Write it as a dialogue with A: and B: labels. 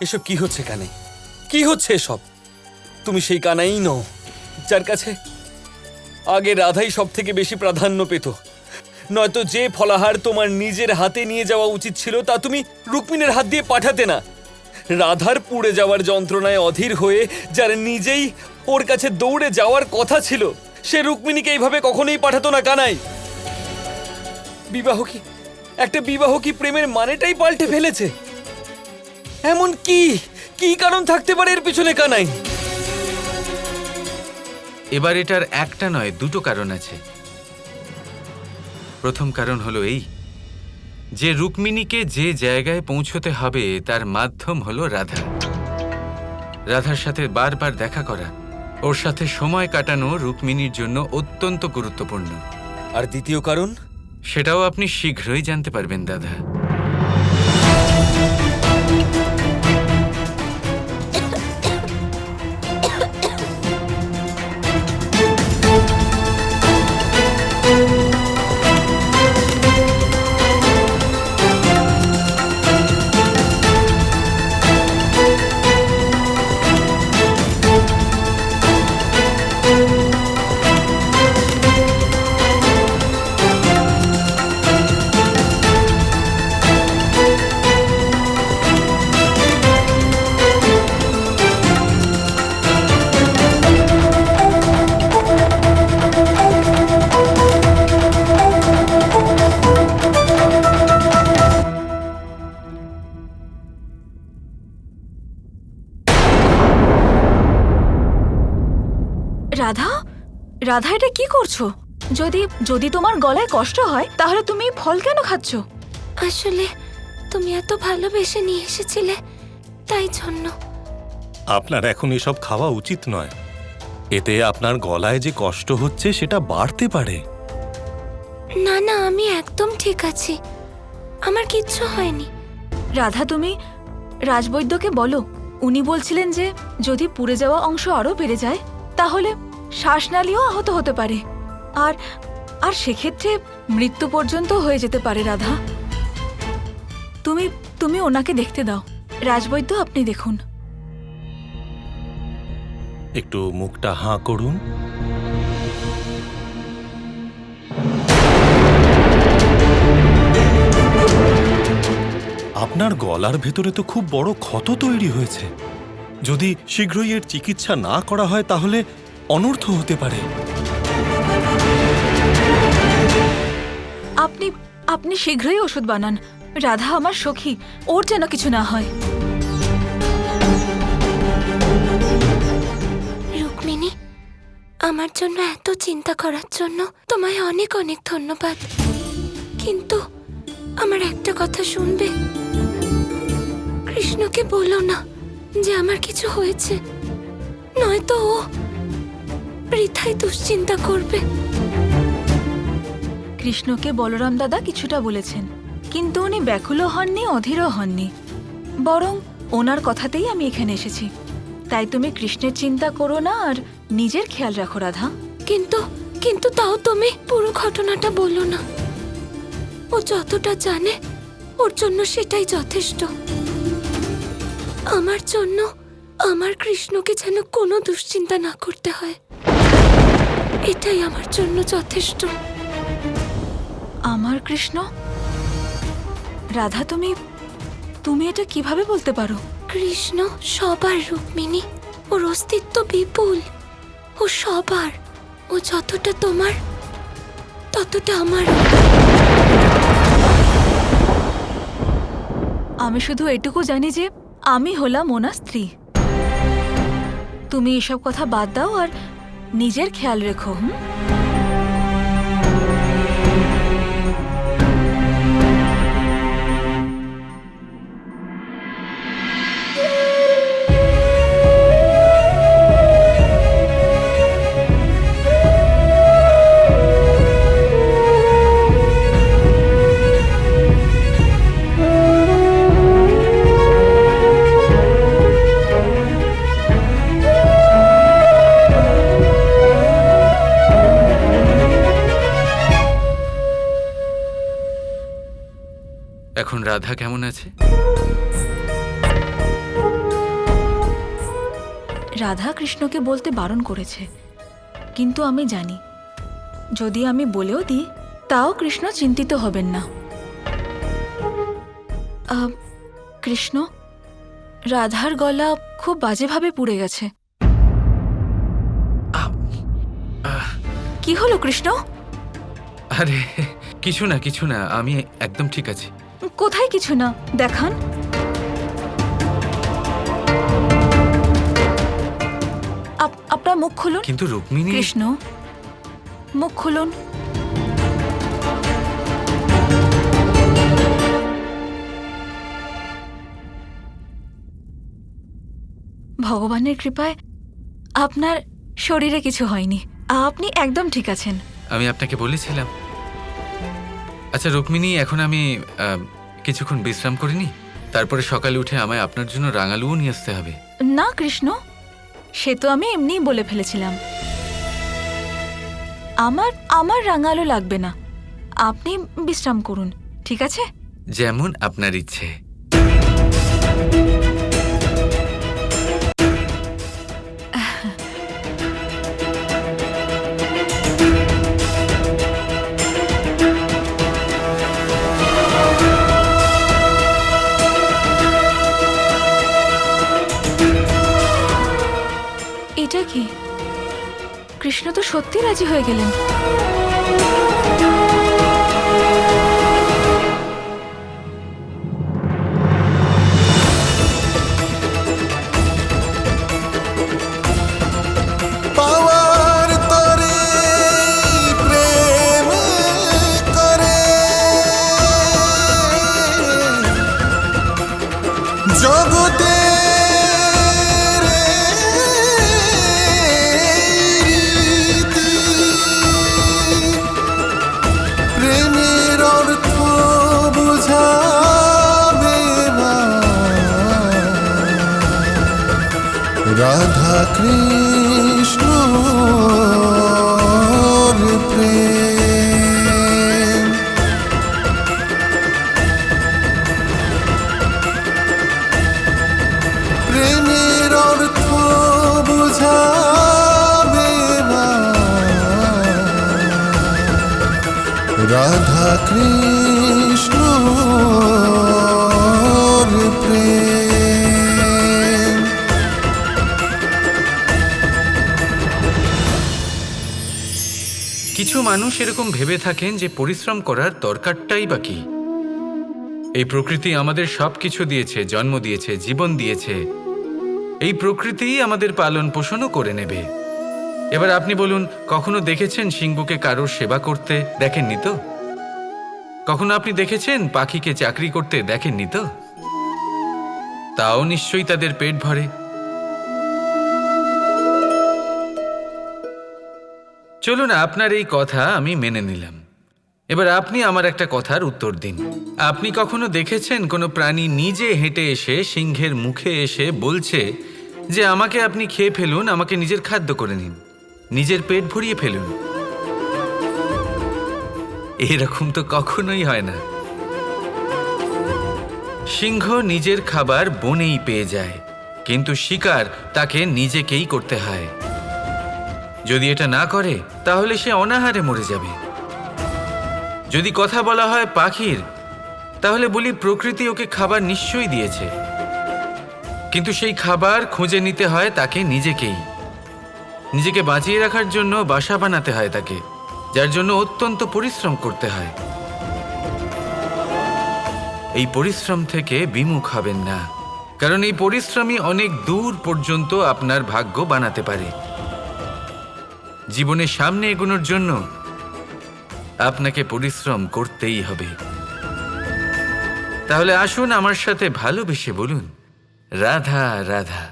A: এসব কি হচ্ছে কানাই? কি হচ্ছে এসব? তুমি সেই কানাই নও যার কাছে আগে রাধাই সব থেকে বেশি প্রাধান্য পেত। নয়তো যে ফলাহার তোমার নিজের হাতে নিয়ে যাওয়া উচিত ছিল তা তুমি রুক্মিণীর হাত দিয়ে পাঠাতে না। রাধার পুড়ে যাওয়ার যন্ত্রণায় অধীর হয়ে যার নিজেই ওর কাছে দৌড়ে যাওয়ার কথা ছিল, সে রুক্মিণীকে এইভাবে কখনোই পাঠাতো না কানাই। একটা বিবাহ কি প্রেমের মানেটাই পাল্টে ফেলেছে? এমন কি কি কারণ থাকতে পারে এর পিছনে কানাই?
B: এবার এটার একটা নয়, দুটো কারণ আছে। প্রথম কারণ হলো এই যে রুক্মিণীকে যে জায়গায় পৌঁছতে হবে তার মাধ্যম হলো রাধা। রাধার সাথে বারবার দেখা করা, ওর সাথে সময় কাটানো রুক্মিণীর জন্য অত্যন্ত গুরুত্বপূর্ণ।
A: আর দ্বিতীয় কারণ?
B: সেটাও আপনি শীঘ্রই জানতে পারবেন দাদা।
C: রাধা, রাধা এটা কি করছো? যদি যদি তোমার গলায় কষ্ট হয় তাহলে তুমি ফল কেন খাচ্ছ?
D: আসলে তুমি এত ভালোবেসে নিয়ে এসেছিলে তাই জন্য।
E: আপনার এখন এসব খাওয়া উচিত নয়। এতে আপনার গলায় যে কষ্ট হচ্ছে সেটা বাড়তে পারে।
D: না না, আমি একদম ঠিক আছি, আমার কিচ্ছু হয়নি।
C: রাধা, তুমি রাজবৈদ্যকে বলো। উনি বলছিলেন যে যদি পুড়ে যাওয়া অংশ আরো বেড়ে যায় তাহলে শ্বাসনালীও আহত হতে পারে, আর আর সেক্ষেত্রে মৃত্যু পর্যন্ত হয়ে যেতে পারে। রাধা, তুমি তুমি ওনাকে দেখতে দাও। রাজবৈদ্য, আপনি দেখুন।
E: একটু মুখটা হাঁ করুন। আপনার গলার ভেতরে তো খুব বড় ক্ষত তৈরি হয়েছে। যদি শীঘ্রই এর চিকিৎসা না করা হয় তাহলে অনর্থ হতে পারে।
C: আপনি আপনি শীঘ্রই ওষুধ বানান। রাধা আমার সখী, ওর যেন কিছু না হয়।
D: রুক্মিণী, আমার জন্য এত চিন্তা করার জন্য তোমায় অনেক অনেক ধন্যবাদ। কিন্তু আমার একটা কথা শুনবে? কৃষ্ণকে বলো না যে আমার কিছু হয়েছে, নয়তো ও বৃথাই দুশ্চিন্তা করবে।
C: কৃষ্ণকে বলরাম দাদা কিছুটা বলেছেন, কিন্তু উনি ব্যাকুলও হননি, অধীরও হননি। বরং ওনার কথাতেই আমি এখানে এসেছি। তাই তুমি কৃষ্ণের চিন্তা করো না আর নিজের খেয়াল রাখো রাধা।
D: কিন্তু কিন্তু তাও তুমি পুরো ঘটনাটা বলো না। ও যতটা জানে ওর জন্য সেটাই যথেষ্ট। আমার জন্য আমার কৃষ্ণকে যেন কোনো দুশ্চিন্তা না করতে হয়, এটাই আমার জন্য যথেষ্ট।
C: আমার কৃষ্ণ? রাধা, তুমি এটা কিভাবে বলতে পারো?
D: কৃষ্ণ সবার, রুক্মিণী। ওর অস্তিত্ব বিপুল, ও সবার। ও যতটা তোমার ততটা আমার।
C: আমি শুধু এটুকু জানি যে আমি হলাম ওনার স্ত্রী। তুমি এসব কথা বাদ দাও আর নিজের খেয়াল রেখো।
B: এখন রাধা কেমন আছে?
C: রাধা কৃষ্ণকে বলতে বারণ করেছে, কিন্তু আমি জানি যদি আমি বলেও দিই তাও কৃষ্ণ চিন্তিত হবেন না। কৃষ্ণ, রাধার গলা খুব বাজেভাবে পুড়ে গেছে। কি হলো কৃষ্ণ?
B: আরে কিছু না, আমি একদম ঠিক আছি।
C: কোথায় কিছু না, দেখান। আপনার মুখ খুলুন।
B: কিন্তু রুক্মিণী,
C: কৃষ্ণ, মুখ খুলুন। ভগবানের কৃপায় আপনার শরীরে কিছু হয়নি, আপনি একদম ঠিক আছেন।
B: আমি আপনাকে বলেছিলাম। আচ্ছা রুক্মিণী, এখন আমি কিছুক্ষণ বিশ্রাম করিনি, তারপরে সকালে উঠে আমায় আপনার জন্য রাঙালুও নিয়ে আসতে হবে।
C: না কৃষ্ণ, সে তো আমি এমনিই বলে ফেলেছিলাম। আমার রাঙালো লাগবে না, আপনি বিশ্রাম করুন, ঠিক আছে?
B: যেমন আপনার ইচ্ছে।
C: এটা কি? কৃষ্ণ তো সত্যি রাজি হয়ে গেলেন।
F: পাওয়ার তরে প্রেম করে জগতে প্রেমের অর্থ বুঝাবে রাধা কৃষ্ণ প্রেম। প্রেমের অর্থ বুঝাবে রাধা কৃষ্ণ প্রেম।
B: কিছু মানুষ এরকম ভেবে থাকেন যে পরিশ্রম করার দরকারটাই বা কি। এই প্রকৃতি আমাদের সবকিছু দিয়েছে, জন্ম দিয়েছে, জীবন দিয়েছে। এই প্রকৃতিই আমাদের পালন পোষণও করে নেবে। এবার আপনি বলুন, কখনো দেখেছেন সিংহকে কারোর সেবা করতে? দেখেননি তো। কখনো আপনি দেখেছেন পাখিকে চাকরি করতে? দেখেননি তো। তাও নিশ্চয়ই তাদের পেট ভরে। চলুন, আপনার এই কথা আমি মেনে নিলাম। এবার আপনি আমার একটা কথার উত্তর দিন। আপনি কখনো দেখেছেন কোনো প্রাণী নিজে হেঁটে এসে সিংহের মুখে এসে বলছে যে আমাকে আপনি খেয়ে ফেলুন, আমাকে নিজের খাদ্য করে নিন, নিজের পেট ভরিয়ে ফেলুন? এরকম তো কখনোই হয় না। সিংহ নিজের খাবার বনেই পেয়ে যায়, কিন্তু শিকার তাকে নিজেকেই করতে হয়। যদি এটা না করে তাহলে সে অনাহারে মরে যাবে। যদি কথা বলা হয় পাখির, তাহলে বলি প্রকৃতি ওকে খাবার নিশ্চয়ই দিয়েছে, কিন্তু সেই খাবার খুঁজে নিতে হয় তাকে নিজেকেই। নিজেকে বাঁচিয়ে রাখার জন্য বাসা বানাতে হয় তাকে, যার জন্য অত্যন্ত পরিশ্রম করতে হয়। এই পরিশ্রম থেকে বিমুখ হবেন না, কারণ এই পরিশ্রমই অনেক দূর পর্যন্ত আপনার ভাগ্য বানাতে পারে। জীবনের সামনে এগোনোর জন্য আপনাকে পরিশ্রম করতেই হবে। তাহলে আসুন আমার সাথে ভালোবেসে বলুন, রাধা রাধা।